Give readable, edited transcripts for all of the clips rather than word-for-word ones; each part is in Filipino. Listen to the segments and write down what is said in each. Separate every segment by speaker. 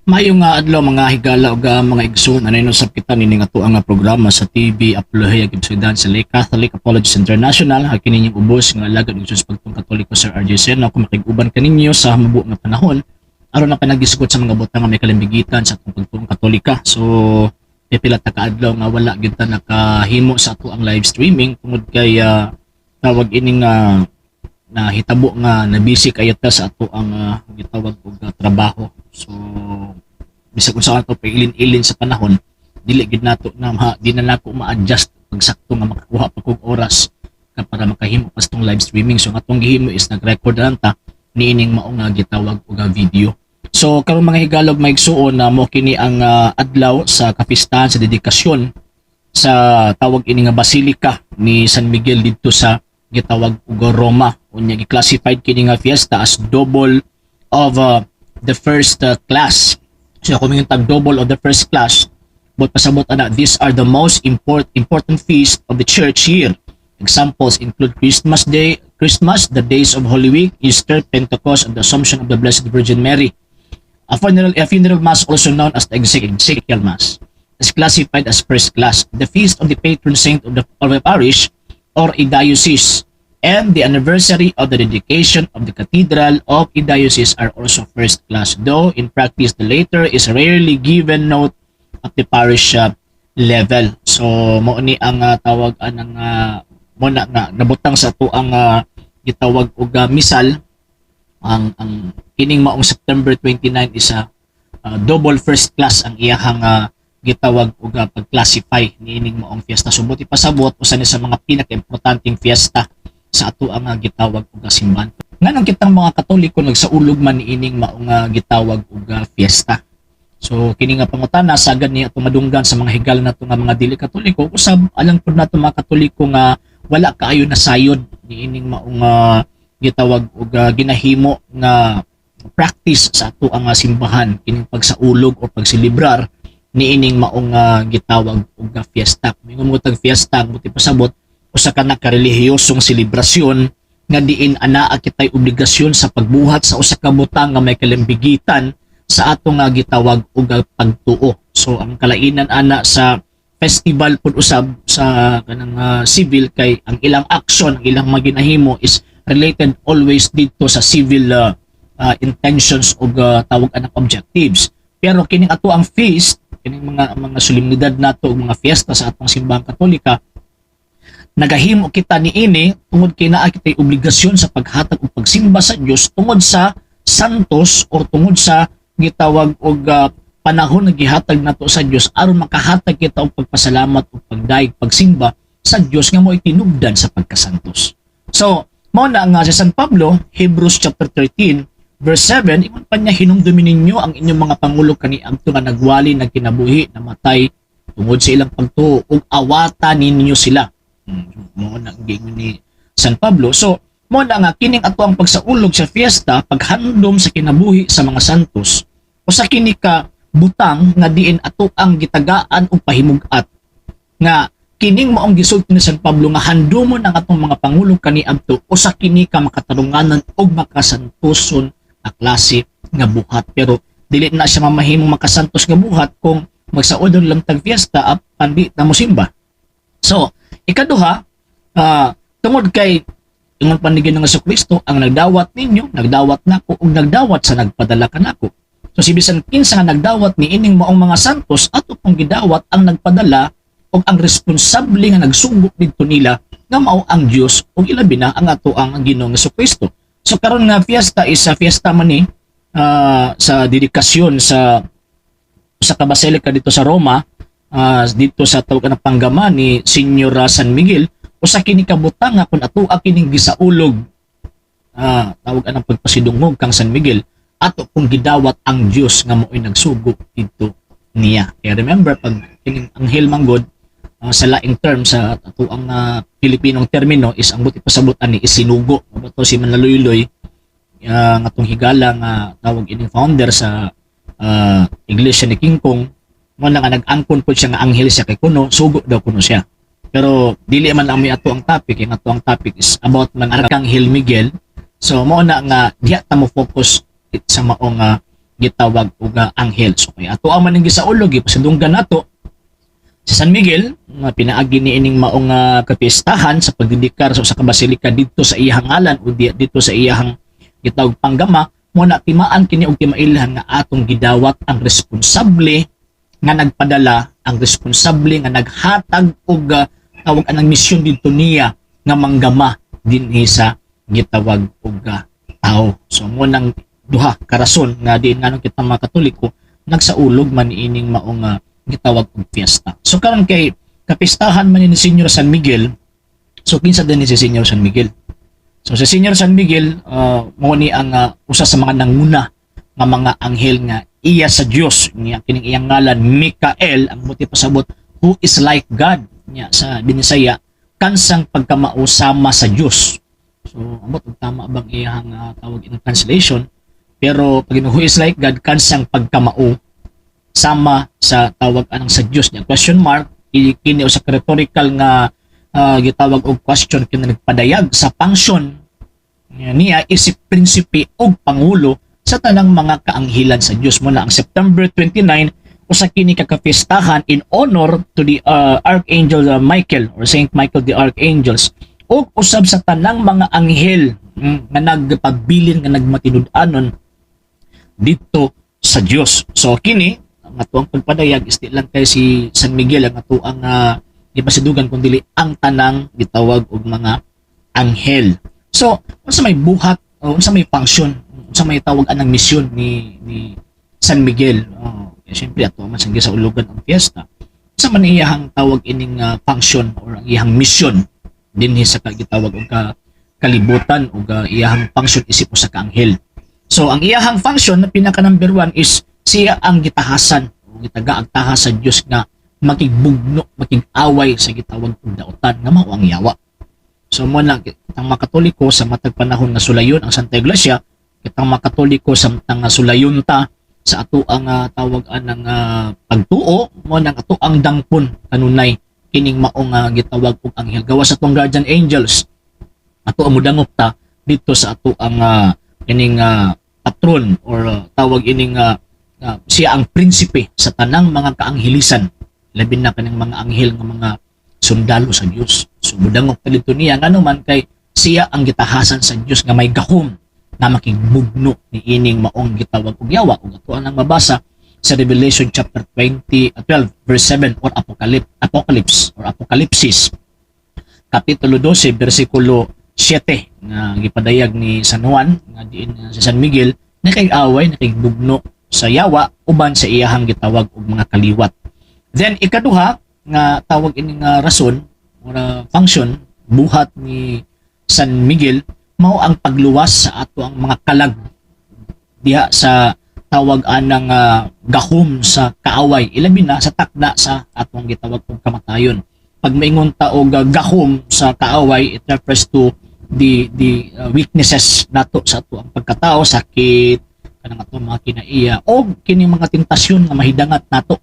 Speaker 1: Maayong nga adlaw mga higala ug mga igsoon anay usab kita nining ato ang programa sa TV Apologia Gibsudan sa Lake Catholic Apologists International kini ning ubos nga alagad ng Diyos pagtong Katoliko Sir RJ Sen ako makig-uban kaninyo sa mabuo nga panahon aron na panagdiskuss sa mga butang nga may kalambigitan sa atong pagtong Katolika. So pipila ta kaadlaw nga wala gyud ta nakahimo sa ato ang live streaming tungod kay tawag ining na hitabo nga na busy kayo ta sa ato ang gitawag og trabaho. So bisag kung saan ito pailin-ilin sa panahon, dili gid nato na di na nako ma-adjust pag sakto nga makakuha pa kog oras para makahimo pas tong live streaming. So atong gihimo is nag-record lang ta niining mao nga gitawag og video. So karon mga higalog maigsuon na mo kini ang adlaw sa kapistahan sa dedikasyon sa tawag ini nga basilika ni San Miguel didto sa gitawag og Roma. Unya gi-classified kini nga fiesta as double of the first class. So kung yung tag double of the first class, but pasabot ana, these are the most important feast of the church year. Examples include Christmas Day, the days of Holy Week, Easter, Pentecost, and the Assumption of the Blessed Virgin Mary. A funeral mass, also known as the exequial mass, is classified as first class. The feast of the patron saint of the parish or a diocese, and the anniversary of the dedication of the cathedral of a diocese are also first class, though in practice the latter is rarely given note at the parish level. So mo ni ang tawag anang mo na nabutang sa to ang gitawag og misal ang kining maong September 29 is double first class ang iyahang gitawag og pag-classify niining maong fiesta. So buti pasabot usa ni sa mga pinaka-importanteng fiesta sa ato ang gitawag og simbahan. Nganong kitang mga Katoliko nagsaulog man niining maong gitawag og fiesta. So kini nga pangutana sagad ni ato madunggan sa mga higal nato nga mga dili Katoliko, usab alang pud nato mga Katoliko nga wala kaayo na sayod niining maong gitawag og ginahimo nga practice sa ato ang simbahan kining pagsaulog o pagsilibrar niining maong gitawag og fiesta. Mingon mo tag fiesta buti pasabot usa ka na karelihiyosong selebrasyon nga diin anaa kitay obligasyon sa pagbuhat sa usa ka butang nga may kalambigitan sa atong gitawag og pagtuo. So ang kalainan ana sa festival pud usab sa kanang civil kay ang ilang action, ang ilang maginahimo is related always dito sa civil intentions og tawag anang objectives. Pero kining ato ang feast, kining mga solemnidad nato og mga fiesta sa atong simbahan Katolika, nagahimo kita niini tungod kay naa kitay obligasyon sa paghatag og pagsimba sa Dios tungod sa santos o tungod sa gitawag og panahon nga gihatag nato sa Dios aron makahatag kita og pagpasalamat ug pagdaig pagsimba sa Dios nga mo'y tinubdan sa pagkasantos. So mao na nga sa San Pablo, Hebrews chapter 13 verse 7, ingon pa niya, hinumdumi ninyo ang inyong mga pangulo kaniadto nga nagwali nagkinabuhi namatay tungod sa ilang pagtuo ug awata ninyo sila. Mo na gingon ni San Pablo. So mo na nga kining ato ang pagsaulog sa fiesta, paghandom sa kinabuhi sa mga santos o sa kini ka butang nga diin ato ang gitagaan og pahimugat nga kining maong gisulti ni San Pablo nga handomon ang atong mga pangulo kaniadto o sa kini ka makatarunganan og makasantoson na klase nga buhat. Pero dili na siya mamahimong makasantos nga buhat kung magsaudon lang tag fiesta apan di na mosimba. So ikaduha, tungod kay ingon pa ni Ginoong Jesucristo ang nagdawat ninyo, nagdawat nako ug nagdawat sa nagpadala kanako. So si bisan kinsa nga nagdawat ni ining maong mga santos ato pong gidawat ang nagpadala ug ang responsable nga nagsugod didto nila nga mao ang Dios ug ilabi na ang ato ang Ginoong Jesucristo. So karon nga fiesta is fiesta man ni sa dedikasyon sa kabasilika dito sa Roma, dito sa tawag na panggama ni Senyora San Miguel usa kini kabutang nga kun ato kining gisaulog tawag anang pagpasidungog kang San Miguel ato kung gidawat ang Dios nga mo'y nagsugo dito niya. Kaya remember pag kining anghel manggod sa laing term sa ato ang Pilipinong termino is ang buti pasabot ani isinugo. Ato si Manlaluyloy nga tong higala nga tawag ining founder sa Iglesia ni King Kong mo na nga nag-angkon po siya nga anghel siya kay kuno sugo daw kuno siya. Pero dili man ang ato ang topic, ang ato ang topic is about man Arkanghel Miguel. So mo na nga diha ta mo focus sa maong gitawag og anghel. So kay ato ang maning gisaulog gipasidunggan nato si San Miguel nga pinaagi ni ining maong kapistahan sa pagdedikar sa usa ka basilika dito sa iyang ngalan o dito sa iyang gitawag panggama mo na timaan kini og timailhan nga atong gidawat ang responsable nga nagpadala, ang responsable nga naghatag og tawag anang misyon dito niya nga manggama dinhi sa gitawag og tao. So mo nang duha ka rason nga diin nganong kita mga Katoliko nagsaulog man ining maong gitawag og fiesta. So karon kay kapistahan man ni Senyor San Miguel. So kinsa din ni si Senyor San Miguel? So si Senyor San Miguel mo ni ang usa sa mga nanguna nga mga anghel nga iya sa Dios niya kining iyang ngalan Mikael ang buti pasabot who is like God niya sa binisaya kansang pagkamausama sa Dios. So amot tama bang iyang tawag in translation pero pag who is like God kansang pagkamao sama sa tawag anang sa Dios niya question mark kini usa ka rhetorical nga gitawag og question kina nagpadayag sa function niya isip prinsipe og pangulo sa tanang mga kaanghilan sa Dios mo na ang September 29 usa kini ka kapistahan in honor to the Archangel Michael or Saint Michael the Archangels ug usab sa tanang mga anghel nga nagpabilin nga nagmatinud-anon dito sa Dios. So kini ang atuang pagpadayag isti lang kay si San Miguel ang atuang ipasidugan kundi ang tanang gitawag og mga anghel. So, unsa may buhat, unsa may function, unsa may tawag anang misyon ni San Miguel. Siyempre ato man sang gisaulugan ang fiesta. Unsa man iyang tawag ining function or ang iyang mission dinhi sa gitawag og kalibutan ug iyang function isip sa kaanghel. So, ang iyang function na pinaka number 1 is siya ang gitahasan o gitagaag tahas sa Dios nga makigbugno, makig-away sa gitawag og daotan nga mao ang yawa. So mo na kitang mga Katoliko sa matag panahon nga sulayon ang Santa Iglesia, kitang mga Katoliko sa matang sulayon ta sa ato ang tawag anang pagtuo mo nang ato ang dangpon kanunay kining maong gitawag og anghel gawas sa atong guardian angels. Ato ang mudangop ta dito sa ato ang kining patron or tawag ining siya ang prinsipe sa tanang mga kaanghelisan labi na kaning mga anghel nga mga sundalo sa Dios. So mudangop ta dito niya ngano man kay siya ang gitahasan sa Dios nga may gahom na makigbugno ni ining maong gitawag og yawa ug ato ang mabasa sa Revelation chapter 12 verse 7 or Apocalypse or Apokalipsis kapitulo 12 bersikulo 7 nga gipadayag ni San Juan nga diin si San Miguel na kay away na kigbugno sa yawa uban sa iyahang gitawag og mga kaliwat. Then ikaduha nga tawag ini nga rason or function buhat ni San Miguel mao ang pagluwas sa ato ang mga kalag diha sa tawag anang gahom sa kaaway ilabi na sa takda sa atong gitawag og kamatayon. Pag maingon ta og gahom sa kaaway it refers to the weaknesses nato sa ato ang pagkatao, sakit kanang ato mga kinaiya o kini mga tentasyon nga mahidangat nato.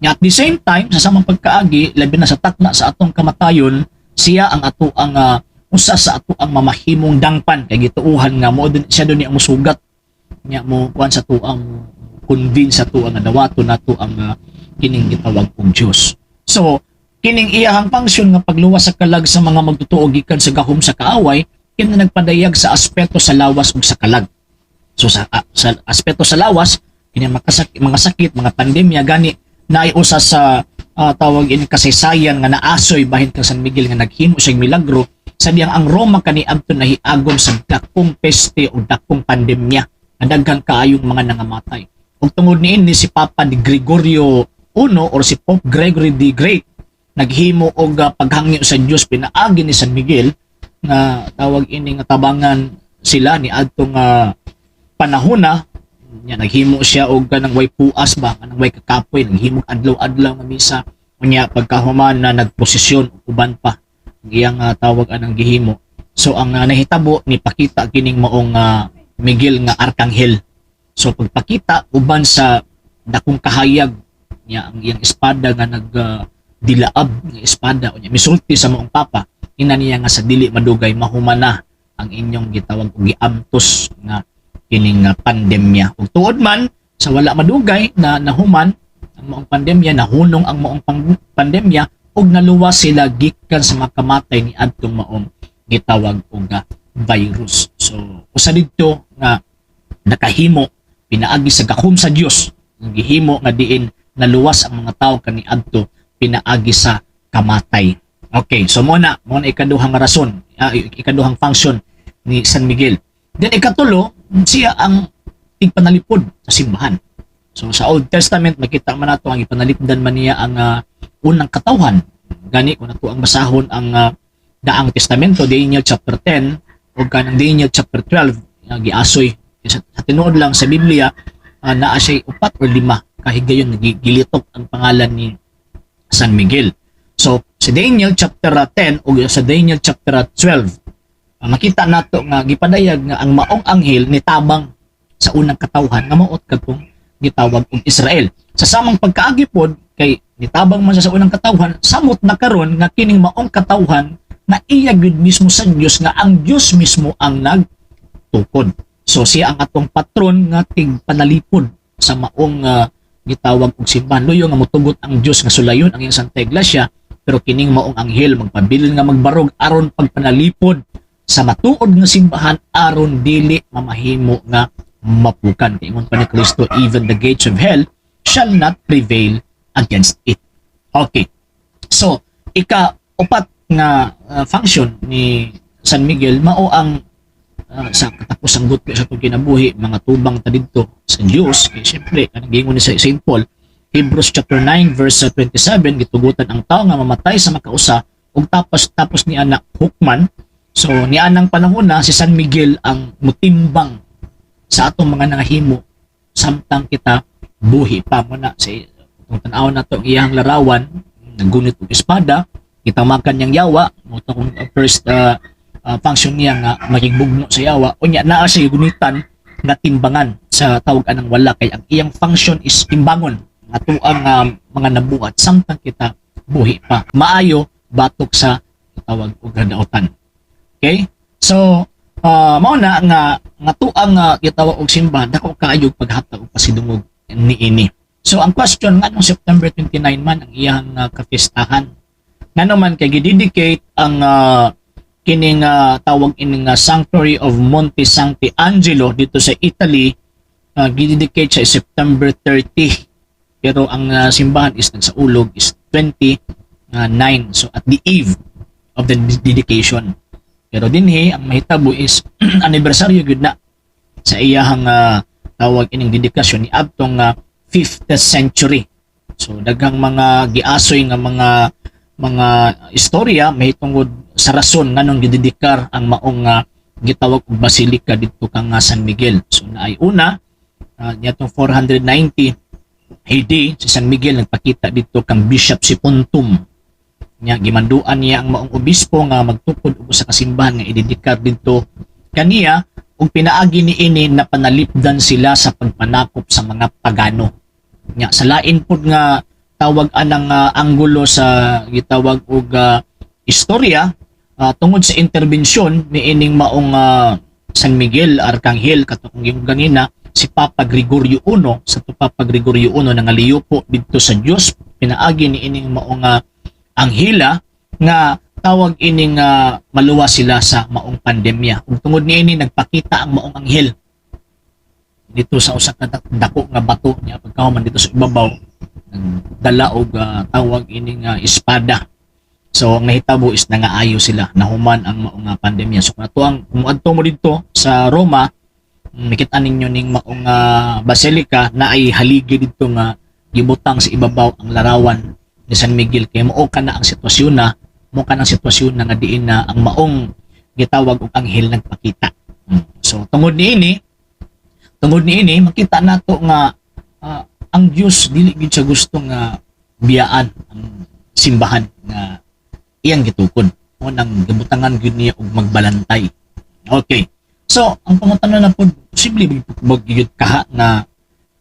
Speaker 1: At the same time, sa samang pagkaagi, labi na sa takna sa atong kamatayon, siya ang ato ang usa sa ato ang mamahimong dangpan kay gituuhan nga mo din siya ni ang musugat nya mo kuan sa tuang convince sa tuang dawato nato ang kining gitawag og Dios. So, kining iyahang function nga pagluwas sa kalag sa mga magtutuo gikan sa gahom sa kaaway, kini nagpadayag sa aspeto sa lawas ug sa kalag. So sa aspeto sa lawas, kini mga sakit, mga pandemya gani na ay usa sa tawag ini kasaysayan nga naasoy bahin kang San Miguel nga naghimo siyang milagro sa diyang ang Roma kaniadto nahiagom sa dakong peste o dakong pandemya nga daghan kaayong mga nangamatay. Ug tungod niini si Papa ni Gregorio I or si Pope Gregory the Great naghimo og paghangyo sa Dios pinaagi ni San Miguel nga tawag ini nga tabangan sila ni adtong panahona nya naghimo siya og kanang way puas ba kanang way kakapoy naghimo adlaw-adlaw nga misa unya pagkahuman na nagposisyon uban pa ang iyang tawag anang gihimo. So ang nahitabo ni pakita kining maong Miguel nga arkanghel. So pagpakita uban sa dakong kahayag niya ang iyang espada nga dilaab nga espada unya misulti sa maong papa ina niya nga sa dili madugay mahumana ang inyong gitawag og giamtos nga kining pandemya. Ug tuod man sa wala madugay na nahuman ang maong pandemya, nahunong ang maong pandemya ug naluwas sila gikan sa makamatay ni adtong maong gitawag og virus. So usa didto nga nakahimo pinaagi sa gahom sa Dios, gihimo nga diin naluwas ang mga tawo kaniadto pinaagi sa kamatay. Okay, so mo na ikaduhang rason, ikaduhang function ni San Miguel. Then ikatulo, siya ang tigpanalipod sa simbahan. So sa Old Testament makita man nato ang ipanalipdan man niya ang unang katawhan. Gani kung nato ang basahon ang Daang Testamento, Daniel chapter 10 o kanang Daniel chapter 12, giasoy sa tinuod lang sa Biblia, naa siya 4 o 5 kahigayon nagilitok ang pangalan ni San Miguel. So sa Daniel chapter 10 o sa Daniel chapter 12, makita nato nga gipadayag nga ang maong anghel nitabang sa unang katawhan nga maot katong gitawag og Israel. Sa samang pagkaagipod kay nitabang man sa unang katawhan, samot na karon nga kining maong katawhan na iya gud mismo sa Dios, nga ang Dios mismo ang nagtukod. So siya ang atong patron nga tigpanalipod sa maong gitawag og simbahan. Luyo nga motugot ang Dios nga sulayon ang iyang Santa Iglesia, pero kining maong anghel magpabilin nga magbarog aron pagpanalipod sa matuod nga simbahan aron dili mamahimo nga mapukan. Kay ingon pa ni Kristo, even the gates of hell shall not prevail against it. Okay. So, ika-upat nga function ni San Miguel mao ang sa katapusang gutyo sa itong kinabuhi, mga tubang ta didto sa Diyos. Kaya siyempre, kanang gingon ni St. Paul, Hebrews chapter 9 verse 27, gitugutan ang tao nga mamatay sa makausa ug tapos ni anak hukman. So, ni anang panahon na si San Miguel ang mutimbang sa atong mga nangahimo samtang kita buhi pa mo na sa itong tanaw na to iyang larawan, nagunit og espada, kita makan niyang yawa, mo to kung first function niya nga maging bugno sa yawa, unya naa siya gunitan nga timbangan sa tawag anang wala, kay ang iyang function is timbangon ato ang mga nabuhat samtang kita buhi pa, maayo batok sa tawag og kadautan. Okay, so mao na nga tuang gitawag og simbahan dako kaayog paghatag og pasidungog niini. So ang question nganong September 29 man ang iyang kapistahan, ngano man kay gidedicate ang kining tawag ining Sanctuary of Monte Sancti Angelo dito sa Italy, gidedicate sa September 30, pero ang simbahan is nagsaulog is 29, so at the eve of the dedication. Pero dinhi ang mahitabo is anniversary gyud na sa iyahang tawag ining dedikasyon ni adtong 5th century. So daghang mga giasoy nga mga istorya mahitungod sa rason nganong gidedikar ang maong gitawag og basilika didto kang San Miguel. So naay una niadtong 490 AD si San Miguel nagpakita didto kang Bishop Sipuntum. Nya gimanduan niya ang maong obispo nga magtukod og sa kasimbahan nga idedikar didto kaniya ug pinaagi niini na panalipdan sila sa pagpanakop sa mga pagano. Nya sa lain pod nga tawag anang anggulo sa gitawag og istorya, tungod sa interbensyon niining maong San Miguel Arkanghel katong yung ganina si Papa Gregorio I, sa Papa Gregorio I nangaliyupo didto sa Dios, pinaagi niining maong anghela nga tawag ining maluwas sila sa maong pandemya. Ug tungod niini nagpakita ang maong anghel dito sa usa ka dako nga bato niya pagkahuman dito sa ibabaw, dala og tawag ining espada. So ang nahitabo is nangaayo sila, nahuman ang maong pandemya. So kung adto mo dito sa Roma, makita ninyo ning maong basilika na ay haligi dito nga gibutang sa ibabaw ang larawan ni San Miguel, kay mao kana ang sitwasyon na nga diin na ang maong gitawag og anghel nagpakita. So tungod niini makita nato nga ang Dios dili gid siya gusto nga biyaan ang simbahan nga iyang gitukod. O nang gibutangan gid niya og magbalantay. Okay. So ang pangutana na pod, posible magyud kaha na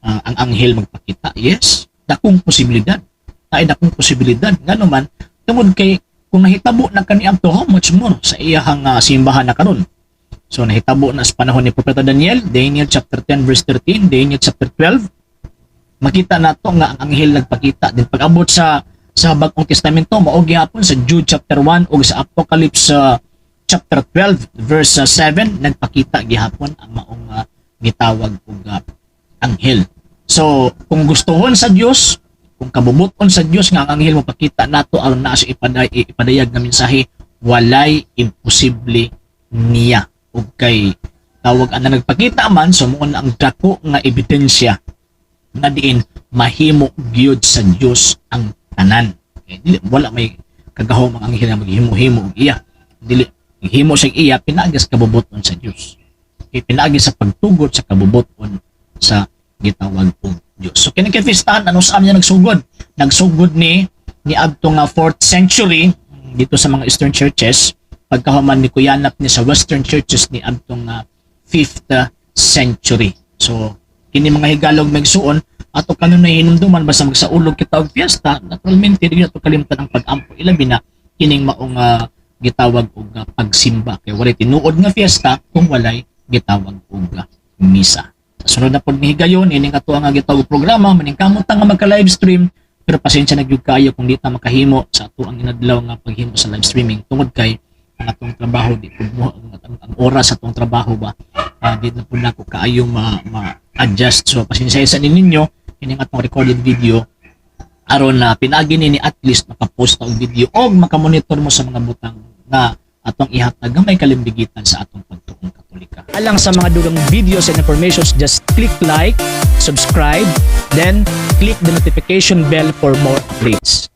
Speaker 1: ang anghel magpakita? Yes, dakong posibilidad. Ay dakong posibilidad nga naman tungod kay kung nahitabo na kaniadto, how much more sa iyahang simbahan na karon. So nahitabo na sa panahon ni Propeta Daniel chapter 10 verse 13, Daniel chapter 12 makita nato nga ang anghel nagpakita din pag-abot sa Bagong Testamento mao gihapon sa Jude chapter 1 ug sa Apocalypse chapter 12 verse 7 nagpakita gihapon ang maong gitawag og anghel. So kung gustuhon sa Dios, kung kabubuton sa Dios nga ang anghel mo pakita nato aron naa siya ipadayag nga mensahe, walay imposible niya. Ug kay tawag ana nagpakita man so mo ang dako nga ebidensya na diin mahimo gyud sa Dios ang tanan. Okay, dili wala may kagahom ang anghel nga maghimo-himo og iya. Dili himo siya iya pinaagi sa kabubuton sa Dios. Okay, pinaagi sa pagtugot sa kabubuton sa gitawag og Dios. So kini fiestahan ano sa niya nagsugod? Nagsugod ni adto nga 4th century dito sa mga Eastern churches, pagkahuman ni kuyanap ni sa Western churches ni adto nga 5th century. So kini mga higalog magsuon ato kanon na hinumduman basta magsaulog kita og fiesta, naturalmente dili nato kalimtan ang pag-ampo ilabi na kining maong gitawag og pagsimba kay walay tinuod nga fiesta kung walay gitawag og misa. Sa sunod na pod ni higayon ining ato nga gitawag programa maningkamot ta nga magka-live stream pero pasensya na gyud kayo kung di ta makahimo sa ato ang inadlaw nga paghimo sa live streaming tungod kay ang atong trabaho di pud mo ang oras sa atong trabaho ba di na pud nako kaayo ma-adjust. So pasensya sa ninyo kining atong recorded video aron na pinagi ni at least makapost og video og makamonitor mo sa mga butang na atong ihatag gamay kalimbigitan sa atong pagtuong Katolika. Alang sa mga dugang videos and informations, just click like, subscribe, then click the notification bell for more updates.